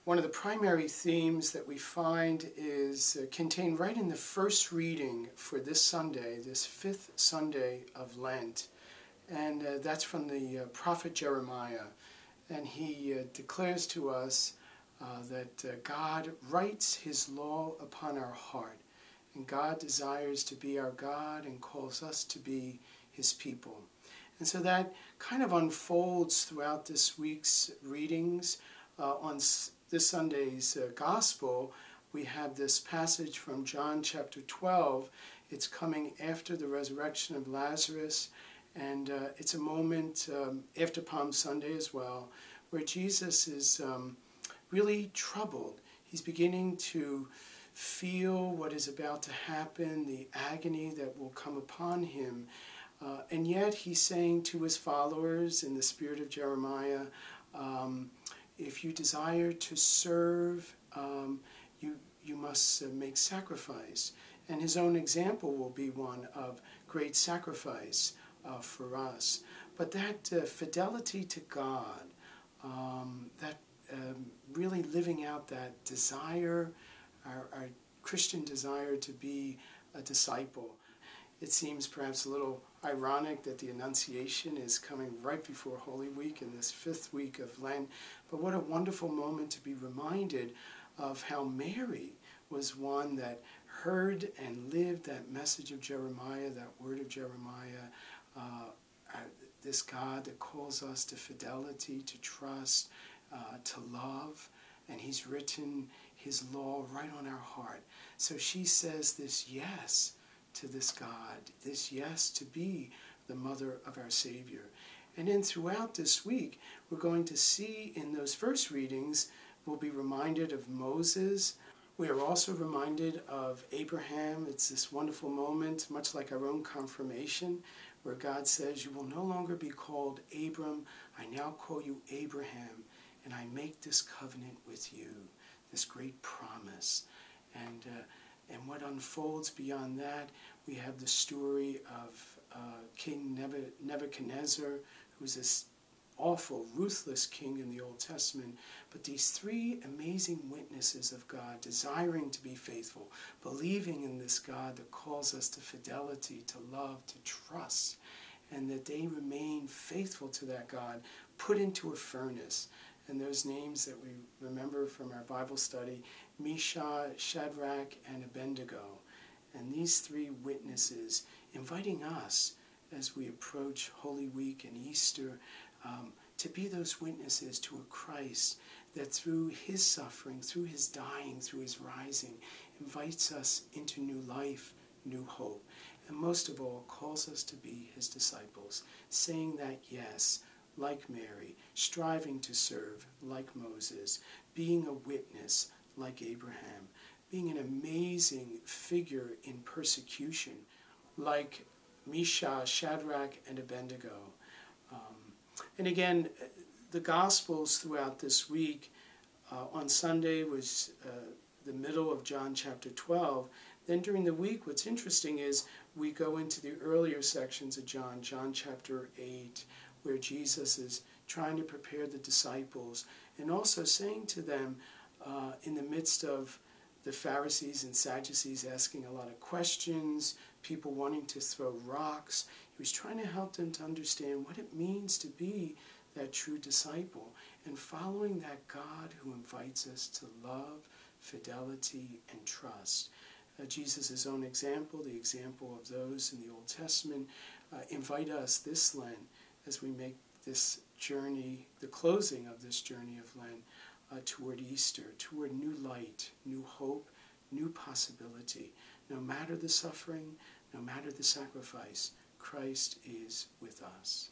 One of the primary themes that we find is contained right in the first reading for this Sunday, this Fifth Sunday of Lent. And that's from the prophet Jeremiah. And he declares to us that God writes his law upon our heart. And God desires to be our God and calls us to be his people. And so that kind of unfolds throughout this week's readings. On this Sunday's Gospel, we have this passage from John chapter 12. It's coming after the resurrection of Lazarus, and it's a moment after Palm Sunday as well, where Jesus is really troubled. He's beginning to feel what is about to happen, the agony that will come upon him. And yet he's saying to his followers in the spirit of Jeremiah, if you desire to serve, you must make sacrifice. And his own example will be one of great sacrifice for us. But that fidelity to God, that really living out that desire, our Christian desire to be a disciple. It seems perhaps a little ironic that the Annunciation is coming right before Holy Week in this fifth week of Lent, but what a wonderful moment to be reminded of how Mary was one that heard and lived that message of Jeremiah, that word of Jeremiah, this God that calls us to fidelity, to trust, to love, and he's written his law right on our heart. So she says this yes to this God, this yes to be the mother of our Savior. And then throughout this week, we're going to see in those first readings, we'll be reminded of Moses. We are also reminded of Abraham. It's this wonderful moment, much like our own confirmation, where God says, you will no longer be called Abram. I now call you Abraham, and I make this covenant with you, this great promise. And what unfolds beyond that, we have the story of King Nebuchadnezzar, who's this awful, ruthless king in the Old Testament. But these three amazing witnesses of God, desiring to be faithful, believing in this God that calls us to fidelity, to love, to trust, and that they remain faithful to that God, put into a furnace. And those names that we remember from our Bible study, Meshach, Shadrach, and Abednego. And these three witnesses inviting us as we approach Holy Week and Easter to be those witnesses to a Christ that through his suffering, through his dying, through his rising, invites us into new life, new hope. And most of all, calls us to be his disciples, saying that yes, like Mary, striving to serve like Moses, being a witness like Abraham, being an amazing figure in persecution like Meshach, Shadrach, and Abednego. And again, the Gospels throughout this week, on Sunday was the middle of John chapter 12. Then during the week, what's interesting is we go into the earlier sections of John, John chapter 8, where Jesus is trying to prepare the disciples and also saying to them in the midst of the Pharisees and Sadducees asking a lot of questions, people wanting to throw rocks, he was trying to help them to understand what it means to be that true disciple and following that God who invites us to love, fidelity, and trust. Jesus' own example, the example of those in the Old Testament, invite us this Lent as we make this journey, the closing of this journey of Lent, toward Easter, toward new light, new hope, new possibility. No matter the suffering, no matter the sacrifice, Christ is with us.